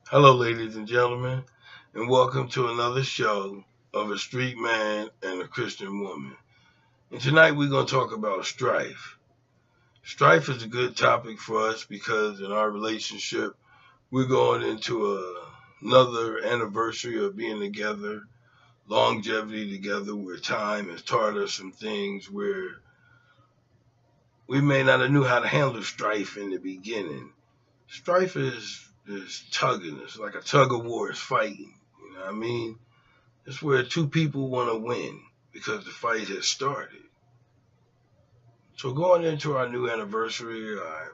Hello, ladies and gentlemen, and welcome to another show of a street man and a Christian woman. And tonight we're going to talk about strife. Strife is a good topic for us because in our relationship, we're going into another anniversary of being together, longevity together, where time has taught us some things where we may not have knew how to handle strife in the beginning. Strife is tugging. It's like a tug of war. It's fighting. You know what I mean? It's where two people want to win because the fight has started. So going into our new anniversary, I'm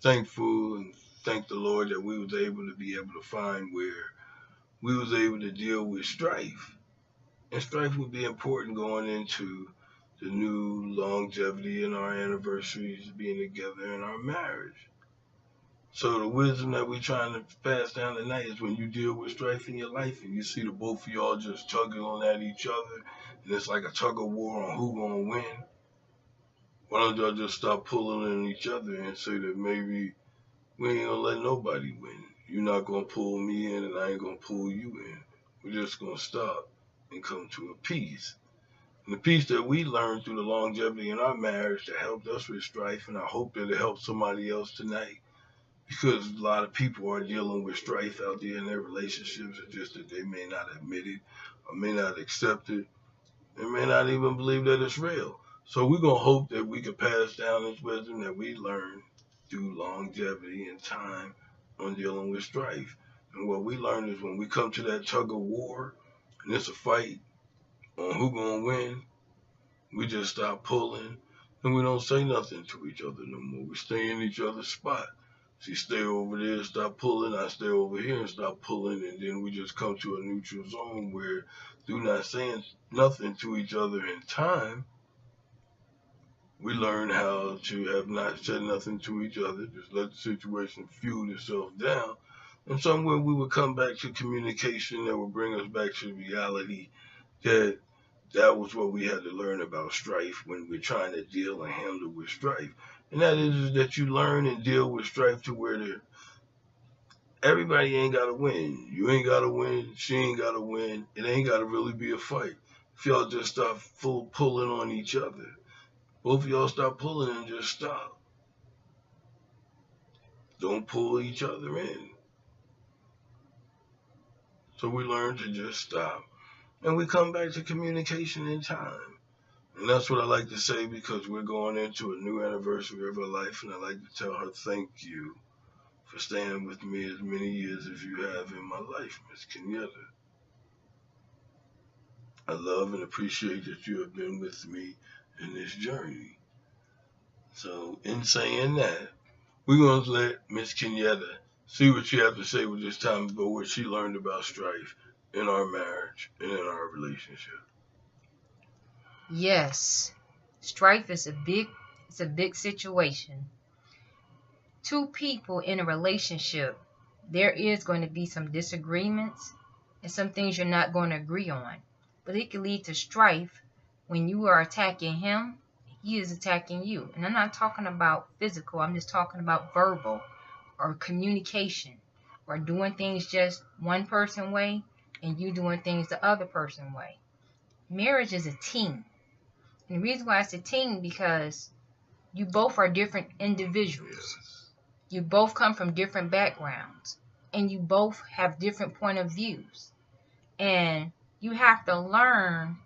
thankful and thank the Lord that we was able to find where we was able to deal with strife. And strife would be important going into the new longevity in our anniversaries, being together in our marriage. So the wisdom that we're trying to pass down tonight is when you deal with strife in your life and you see the both of y'all just tugging on at each other, and it's like a tug of war on who gonna win. Why don't y'all just stop pulling on each other and say that maybe we ain't gonna let nobody win. You're not gonna pull me in, and I ain't gonna pull you in. We're just gonna stop and come to a peace. And the peace that we learned through the longevity in our marriage that helped us with strife, and I hope that it helps somebody else tonight because a lot of people are dealing with strife out there in their relationships. It's just that they may not admit it or may not accept it and may not even believe that it's real. So we're going to hope that we can pass down this wisdom that we learned through longevity and time on dealing with strife. And what we learned is when we come to that tug of war and it's a fight on who going to win, we just stop pulling and we don't say nothing to each other no more. We stay in each other's spot. She stay over there, stop pulling. I stay over here and stop pulling. And then we just come to a neutral zone where through not saying nothing to each other in time, we learn how to have not said nothing to each other. Just let the situation fuel itself down. And somewhere we would come back to communication that would bring us back to reality that that was what we had to learn about strife when we're trying to deal and handle with strife. And that is that you learn and deal with strife to where everybody ain't got to win. You ain't got to win. She ain't got to win. It ain't got to really be a fight. If y'all just stop full pulling on each other, both of y'all stop pulling and just stop. Don't pull each other in. So we learn to just stop. And we come back to communication in time. And that's what I like to say because we're going into a new anniversary of her life, and I like to tell her thank you for staying with me as many years as you have in my life, Miss Kenyatta. I love and appreciate that you have been with me in this journey. So, in saying that, we're going to let Miss Kenyatta see what she has to say with this time ago, what she learned about strife in our marriage and in our relationship. Yes, strife is a big situation. Two people in a relationship, there is going to be some disagreements and some things you're not going to agree on. But it can lead to strife when you are attacking him, he is attacking you. And I'm not talking about physical, I'm just talking about verbal or communication or doing things just one person way and you doing things the other person way. Marriage is a team. And the reason why it's a team because you both are different individuals. Yes. You both come from different backgrounds and you both have different point of views. And you have to learn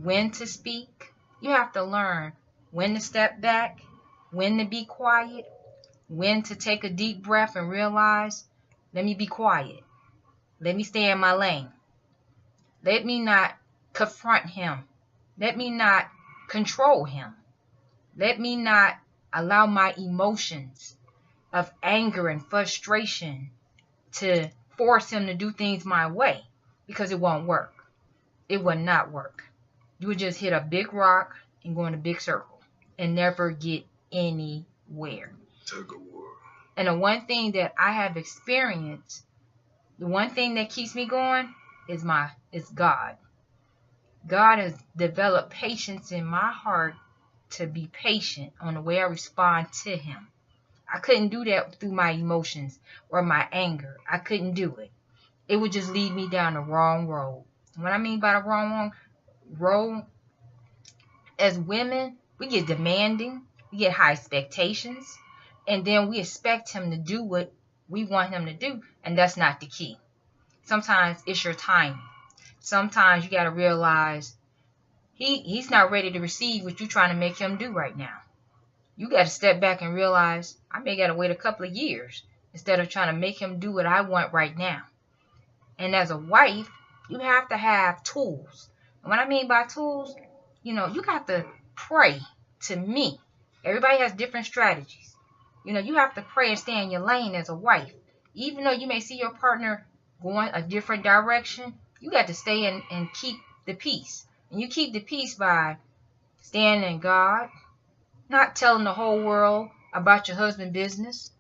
when to speak. You have to learn when to step back, when to be quiet, when to take a deep breath and realize, let me be quiet. Let me stay in my lane. Let me not confront him. Let me not control him. Let me not allow my emotions of anger and frustration to force him to do things my way because it won't work. It will not work. You would just hit a big rock and go in a big circle and never get anywhere. Tug of war. And the one thing that I have experienced, the one thing that keeps me going is God. God has developed patience in my heart to be patient on the way I respond to him. I couldn't do that through my emotions or my anger. I couldn't do it. It would just lead me down the wrong road. What I mean by the wrong road, as women, we get demanding, we get high expectations, and then we expect him to do what we want him to do, and that's not the key. Sometimes it's your timing. Sometimes you got to realize he's not ready to receive what you're trying to make him do right now. You got to step back and realize I may got to wait a couple of years instead of trying to make him do what I want right now. And as a wife, you have to have tools. And what I mean by tools, you got to pray. To me, everybody has different strategies. You have to pray and stay in your lane as a wife. Even though you may see your partner going a different direction, you got to stay in and keep the peace. And you keep the peace by staying in God, not telling the whole world about your husband's business,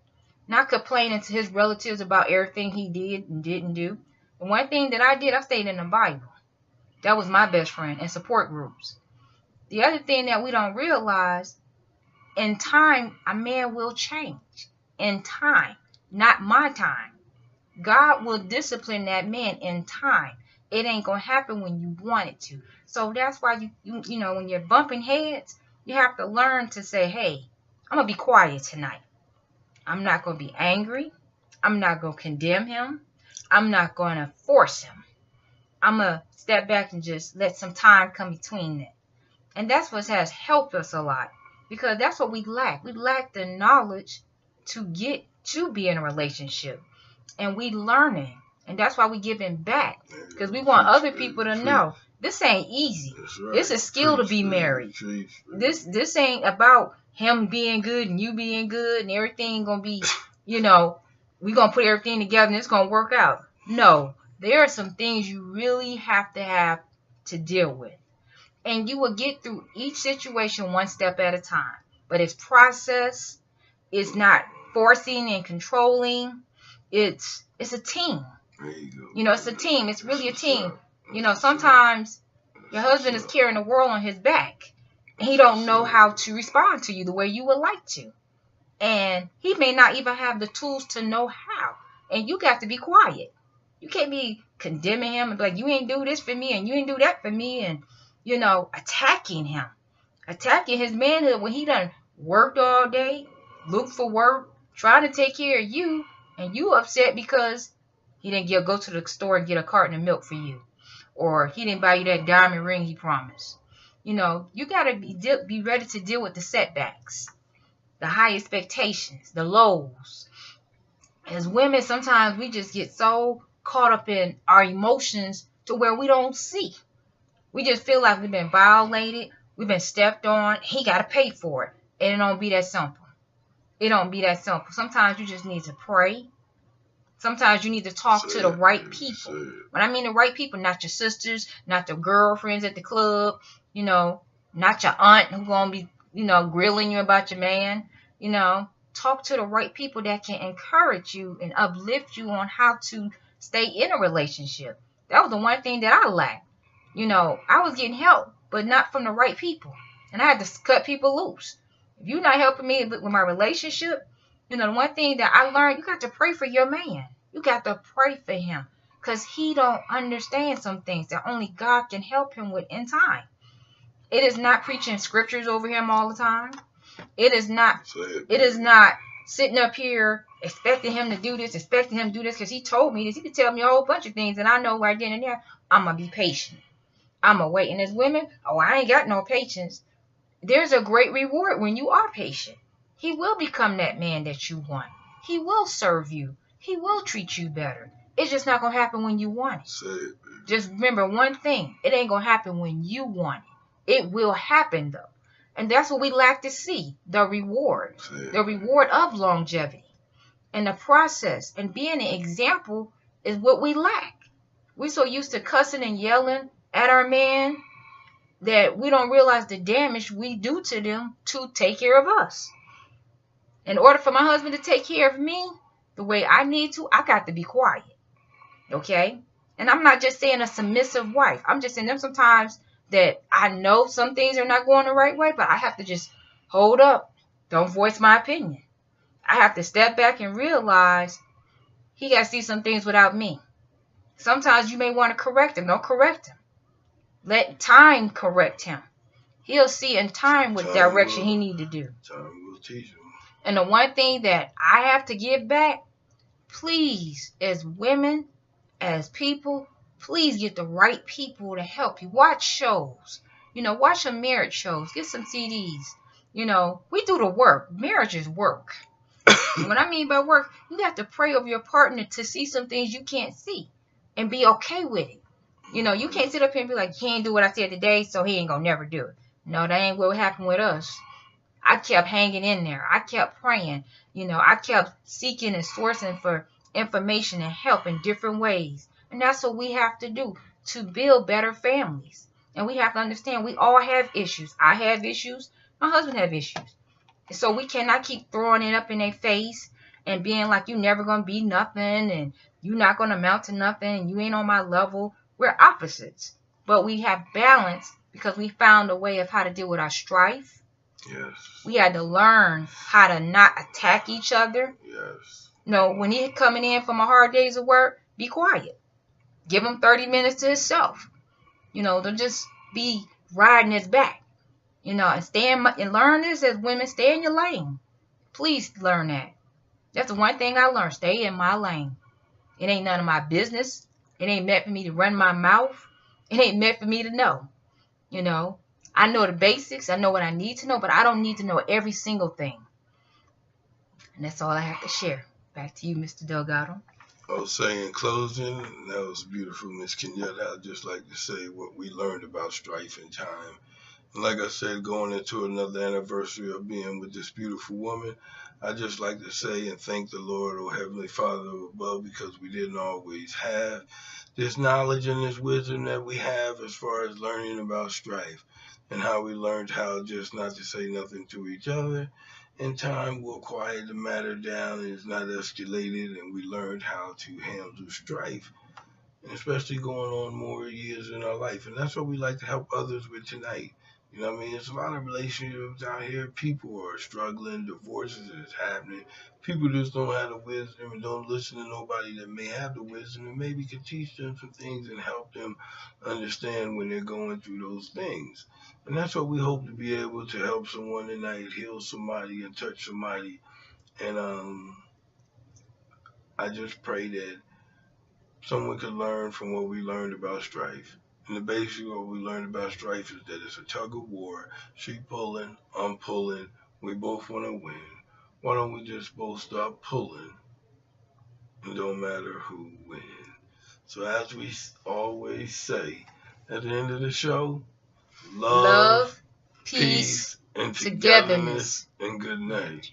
not complaining to his relatives about everything he did and didn't do. The one thing that I did, I stayed in the Bible. That was my best friend, and support groups. The other thing that we don't realize, in time, a man will change. In time, not my time. God will discipline that man in time. It ain't going to happen when you want it to. So that's why, when you're bumping heads, you have to learn to say, hey, I'm going to be quiet tonight. I'm not going to be angry. I'm not going to condemn him. I'm not going to force him. I'm going to step back and just let some time come between that. And that's what has helped us a lot. Because that's what we lack. We lack the knowledge to get to be in a relationship. And we learning. And that's why we giving back. Because we want other people to know this ain't easy. Right. It's a skill to be married. This ain't about him being good and you being good and everything gonna be, we gonna put everything together and it's gonna work out. No, there are some things you really have to deal with. And you will get through each situation one step at a time. But it's process. It's not forcing and controlling. It's a team. There you go. It's a team. It's really a team. Sometimes your husband is carrying the world on his back. And he don't know how to respond to you the way you would like to. And he may not even have the tools to know how. And you got to be quiet. You can't be condemning him and be like, you ain't do this for me and you ain't do that for me. And, attacking him. Attacking his manhood when he done worked all day, looked for work, trying to take care of you. And you upset because he didn't go to the store and get a carton of milk for you. Or he didn't buy you that diamond ring he promised. You got to be ready to deal with the setbacks, the high expectations, the lows. As women, sometimes we just get so caught up in our emotions to where we don't see. We just feel like we've been violated, we've been stepped on, he got to pay for it. And it don't be that simple. It don't be that simple. Sometimes you just need to pray. Sometimes you need to talk to the right people. When I mean the right people, not your sisters, not the girlfriends at the club, not your aunt who's going to be, grilling you about your man. Talk to the right people that can encourage you and uplift you on how to stay in a relationship. That was the one thing that I lacked. I was getting help, but not from the right people. And I had to cut people loose. If you're not helping me with my relationship, the one thing that I learned, you got to pray for your man. You got to pray for him because he don't understand some things that only God can help him with in time. It is not preaching scriptures over him all the time. It is not sitting up here expecting him to do this, because he told me this. He could tell me a whole bunch of things, and I know right then and there, I'm going to be patient. I'm going to wait. And as women, I ain't got no patience. There's a great reward when you are patient. He will become that man that you want. He will serve you. He will treat you better. It's just not going to happen when you want it. Just remember one thing. It ain't going to happen when you want it. It will happen, though. And that's what we lack to see. The reward. The reward of longevity. And the process. And being an example is what we lack. We're so used to cussing and yelling at our man that we don't realize the damage we do to them to take care of us. In order for my husband to take care of me the way I need to, I got to be quiet. Okay? And I'm not just saying a submissive wife. I'm just saying them sometimes that I know some things are not going the right way, but I have to just hold up. Don't voice my opinion. I have to step back and realize he got to see some things without me. Sometimes you may want to correct him. Don't correct him. Let time correct him. He'll see in time what direction he need to do. Time will teach him. And the one thing that I have to give back, please, as women, as people, please get the right people to help you. Watch shows. Watch some marriage shows. Get some CDs. We do the work. Marriage is work. What I mean by work, you have to pray over your partner to see some things you can't see and be okay with it. You can't sit up here and be like, he ain't do what I said today, so he ain't gonna never do it. No, that ain't what happened with us. I kept hanging in there. I kept praying. I kept seeking and sourcing for information and help in different ways. And that's what we have to do to build better families. And we have to understand we all have issues. I have issues. My husband have issues. So we cannot keep throwing it up in their face and being like, you never going to be nothing and you not going to amount to nothing and you ain't on my level. We're opposites. But we have balance because we found a way of how to deal with our strife. Yes. We had to learn how to not attack each other. Yes. When he's coming in from a hard days of work, be quiet. Give him 30 minutes to himself. Don't just be riding his back. And and learn this as women, stay in your lane. Please learn that. That's the one thing I learned. Stay in my lane. It ain't none of my business. It ain't meant for me to run my mouth. It ain't meant for me to know. I know the basics. I know what I need to know, but I don't need to know every single thing. And that's all I have to share. Back to you, Mr. Delgado. I'll say in closing, that was beautiful, Miss Kenyatta. I'd just like to say what we learned about strife and time. And like I said, going into another anniversary of being with this beautiful woman, I'd just like to say and thank the Lord, oh Heavenly Father above, because we didn't always have this knowledge and this wisdom that we have as far as learning about strife and how we learned how just not to say nothing to each other. In time, we'll quiet the matter down and it's not escalated, and we learned how to handle strife, and especially going on more years in our life. And that's what we like to help others with tonight. It's a lot of relationships out here. People are struggling. Divorces is happening. People just don't have the wisdom and don't listen to nobody that may have the wisdom and maybe can teach them some things and help them understand when they're going through those things. And that's what we hope to be able to help someone tonight, heal somebody and touch somebody. And I just pray that someone could learn from what we learned about strife. And the basic what we learned about strife is that it's a tug of war. She pulling, I'm pulling. We both want to win. Why don't we just both stop pulling? It don't matter who wins. So as we always say at the end of the show, love, peace, and togetherness, and good night.